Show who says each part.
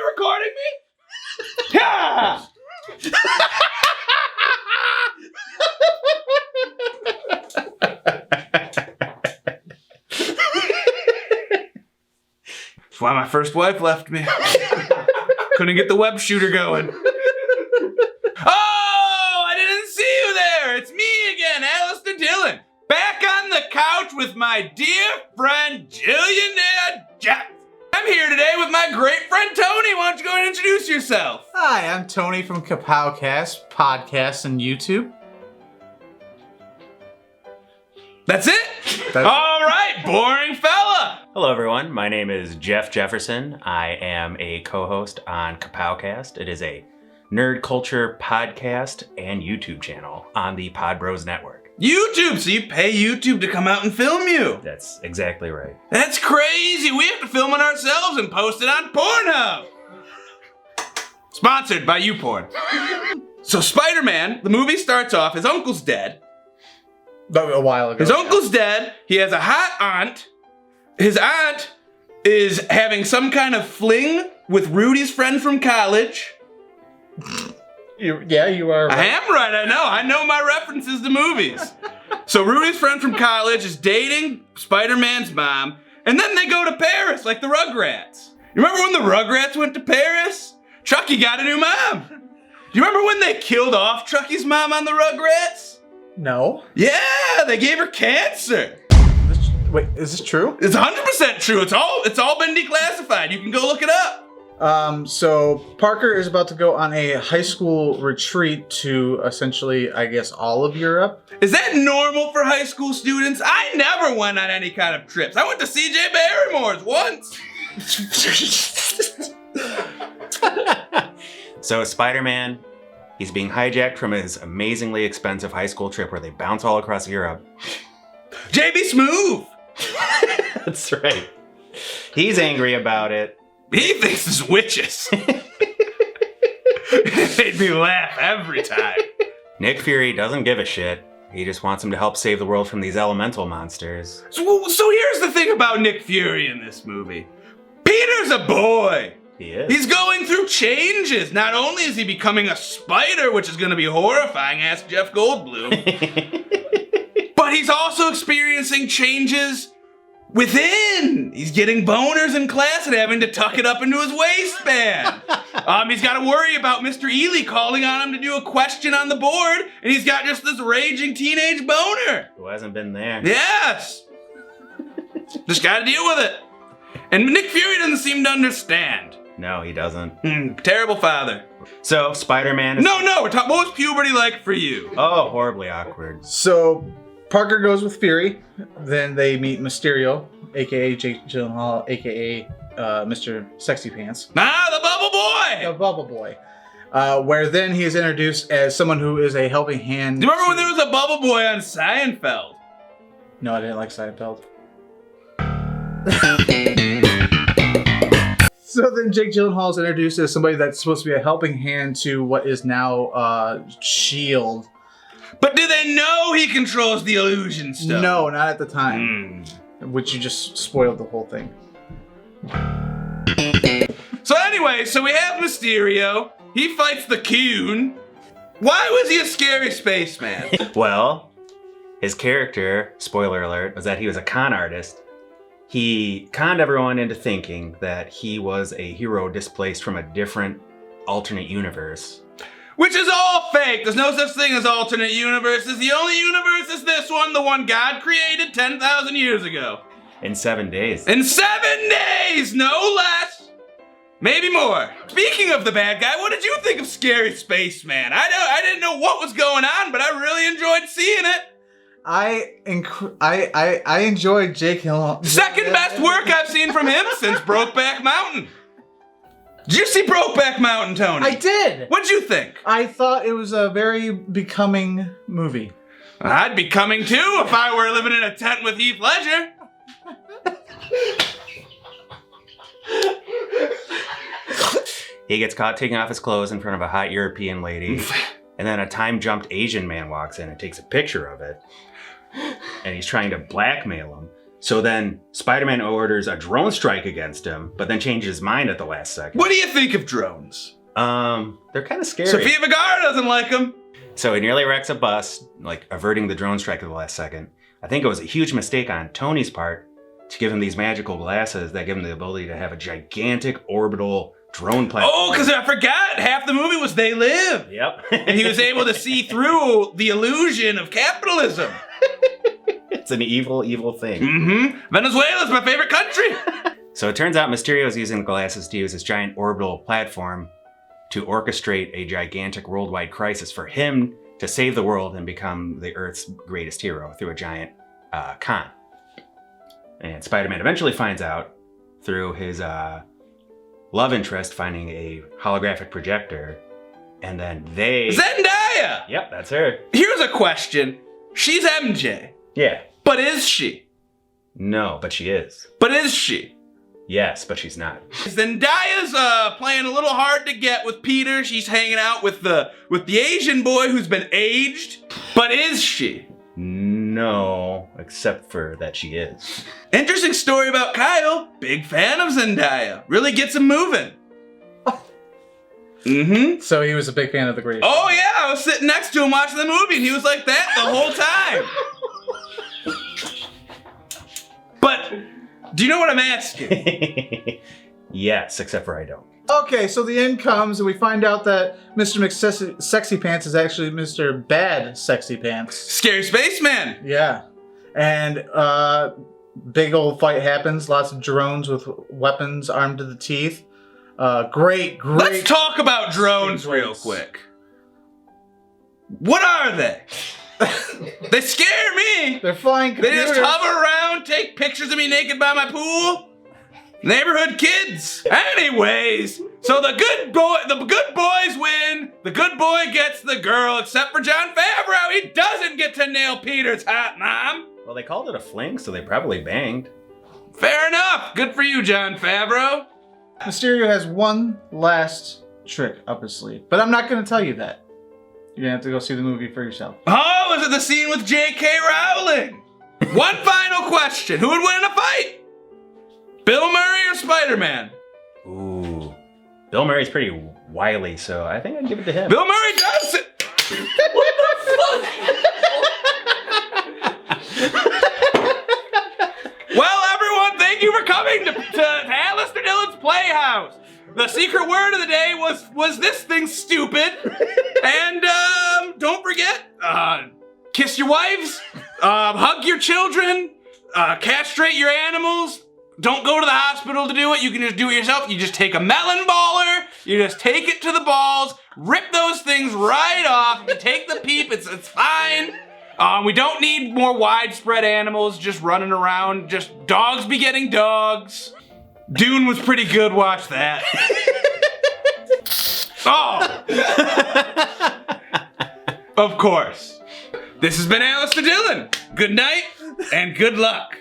Speaker 1: you recording me? Yeah! That's why my first wife left me. Couldn't get the web shooter going. Oh, I didn't see you there. It's me again, Allistair Dylan. Back on the couch with my dear friend, Jillionaire Jeff. I'm here today with my great friend, Tony. Why don't you go and introduce yourself?
Speaker 2: Hi, I'm Tony from Kapowcast, podcast and YouTube.
Speaker 1: That's it? All right, boring fella.
Speaker 3: Hello everyone, my name is Jeff Jefferson. I am a co-host on Kapowcast. It is a nerd culture podcast and YouTube channel on the Pod Bros Network.
Speaker 1: YouTube, so you pay YouTube to come out and film you.
Speaker 3: That's exactly right.
Speaker 1: That's crazy. We have to film it ourselves and post it on Pornhub. Sponsored by YouPorn. So Spider-Man, the movie starts off, his uncle's dead.
Speaker 2: A while ago.
Speaker 1: His uncle's dead. He has a hot aunt. His aunt is having some kind of fling with Rudy's friend from college.
Speaker 2: You are right.
Speaker 1: I am right, I know. I know my references to movies. So Rudy's friend from college is dating Spider-Man's mom, and then they go to Paris like the Rugrats. You remember when the Rugrats went to Paris? Chucky got a new mom. Do you remember when they killed off Chucky's mom on the Rugrats?
Speaker 2: No.
Speaker 1: Yeah, they gave her cancer.
Speaker 2: Wait, is this true?
Speaker 1: It's 100% true. It's all been declassified. You can go look it up.
Speaker 2: So Parker is about to go on a high school retreat to essentially, I guess, all of Europe.
Speaker 1: Is that normal for high school students? I never went on any kind of trips. I went to CJ Barrymore's once.
Speaker 3: So Spider-Man, he's being hijacked from his amazingly expensive high school trip where they bounce all across Europe.
Speaker 1: JB Smoove.
Speaker 3: That's right. He's angry about it.
Speaker 1: He thinks it's witches. It made me laugh every time.
Speaker 3: Nick Fury doesn't give a shit. He just wants him to help save the world from these elemental monsters.
Speaker 1: So here's the thing about Nick Fury in this movie. Peter's a boy.
Speaker 3: He is.
Speaker 1: He's going through changes. Not only is he becoming a spider, which is going to be horrifying, ask Jeff Goldblum, but he's also experiencing changes within. He's getting boners in class and having to tuck it up into his waistband. He's got to worry about Mr. Ely calling on him to do a question on the board, and he's got just this raging teenage boner.
Speaker 3: Who hasn't been there?
Speaker 1: Yes. Just got to deal with it. And Nick Fury doesn't seem to understand.
Speaker 3: No, he doesn't.
Speaker 1: Terrible father.
Speaker 3: So, Spider-Man is...
Speaker 1: No, we're talking, what was puberty like for you?
Speaker 3: Oh, horribly awkward.
Speaker 2: So Parker goes with Fury. Then they meet Mysterio, aka Jake Gyllenhaal, aka Mr. Sexy Pants.
Speaker 1: The bubble boy!
Speaker 2: The Bubble Boy. Where then he is introduced as someone who is a helping hand.
Speaker 1: Do you remember when there was a bubble boy on Seinfeld?
Speaker 2: No, I didn't like Seinfeld. So then Jake Gyllenhaal is introduced as somebody that's supposed to be a helping hand to what is now S.H.I.E.L.D.
Speaker 1: But do they know he controls the illusion stone?
Speaker 2: No, not at the time. Which you just spoiled the whole thing.
Speaker 1: So anyway, we have Mysterio. He fights the Coon. Why was he a scary spaceman?
Speaker 3: Well, his character, spoiler alert, was that he was a con artist. He conned everyone into thinking that he was a hero displaced from a different alternate universe.
Speaker 1: Which is all fake. There's no such thing as alternate universes. The only universe is this one, the one God created 10,000 years ago.
Speaker 3: In 7 days.
Speaker 1: In 7 days, no less. Maybe more. Speaking of the bad guy, what did you think of Scary Spaceman? I didn't know what was going on, but I really enjoyed seeing it.
Speaker 2: I enjoyed Jake Gyllenhaal.
Speaker 1: Second best work I've seen from him since Brokeback Mountain. Did you see Brokeback Mountain, Tony?
Speaker 2: I did.
Speaker 1: What'd you think?
Speaker 2: I thought it was a very becoming movie.
Speaker 1: I'd be coming too if I were living in a tent with Heath Ledger.
Speaker 3: He gets caught taking off his clothes in front of a hot European lady, and then a time-jumped Asian man walks in and takes a picture of it, and he's trying to blackmail him. So then Spider-Man orders a drone strike against him, but then changes his mind at the last second.
Speaker 1: What do you think of drones?
Speaker 3: They're kind of scary.
Speaker 1: Sofia Vergara doesn't like them.
Speaker 3: So he nearly wrecks a bus, like averting the drone strike at the last second. I think it was a huge mistake on Tony's part to give him these magical glasses that give him the ability to have a gigantic orbital drone platform.
Speaker 1: Oh, because I forgot, half the movie was They Live.
Speaker 3: Yep.
Speaker 1: And he was able to see through the illusion of capitalism.
Speaker 3: It's an evil, evil thing.
Speaker 1: Mm-hmm. Venezuela's my favorite country.
Speaker 3: So it turns out Mysterio is using the glasses to use this giant orbital platform to orchestrate a gigantic worldwide crisis for him to save the world and become the Earth's greatest hero through a giant con. And Spider-Man eventually finds out through his love interest finding a holographic projector, and then they...
Speaker 1: Zendaya!
Speaker 3: Yep, that's her.
Speaker 1: Here's a question. She's MJ.
Speaker 3: Yeah.
Speaker 1: But is she?
Speaker 3: No, but she is.
Speaker 1: But is she?
Speaker 3: Yes, but she's not.
Speaker 1: Zendaya's playing a little hard to get with Peter. She's hanging out with the Asian boy who's been aged. But is she?
Speaker 3: No, except for that she is.
Speaker 1: Interesting story about Kyle. Big fan of Zendaya. Really gets him moving. Mm-hmm.
Speaker 2: So he was a big fan of The Greatest.
Speaker 1: Oh yeah, I was sitting next to him watching the movie and he was like that the whole time. But do you know what I'm asking?
Speaker 3: Yes, except for I don't.
Speaker 2: Okay, so the end comes and we find out that Mr. Sexy Pants is actually Mr. Bad Sexy Pants.
Speaker 1: Scary Spaceman.
Speaker 2: Yeah. And big old fight happens. Lots of drones with weapons armed to the teeth. Great.
Speaker 1: Let's talk about drones real quick. What are they? They scare me.
Speaker 2: They're flying
Speaker 1: They
Speaker 2: computers.
Speaker 1: just hover around, take pictures of me naked by my pool. Neighborhood kids. Anyways, so the good boys win. The good boy gets the girl, except for Jon Favreau. He doesn't get to nail Peter's hot mom.
Speaker 3: Well, they called it a fling, so they probably banged.
Speaker 1: Fair enough. Good for you, Jon Favreau.
Speaker 2: Mysterio has one last trick up his sleeve, but I'm not going to tell you that. You're going to have to go see the movie for yourself.
Speaker 1: Oh, is it the scene with J.K. Rowling? One final question. Who would win in a fight? Bill Murray or Spider-Man?
Speaker 3: Ooh. Bill Murray's pretty wily, so I think I'd give it to him.
Speaker 1: Bill Murray does it!
Speaker 4: What the fuck?
Speaker 1: Well, everyone, thank you for coming to Allistair Dylan's Playhouse. The secret word of the day was this thing stupid. And don't forget, kiss your wives, hug your children, castrate your animals. Don't go to the hospital to do it. You can just do it yourself. You just take a melon baller, you just take it to the balls, rip those things right off. You take the peep, it's fine. We don't need more widespread animals just running around. Just dogs begetting dogs. Dune was pretty good, watch that. Oh! Of course. This has been Allistair Dylan. Good night and good luck.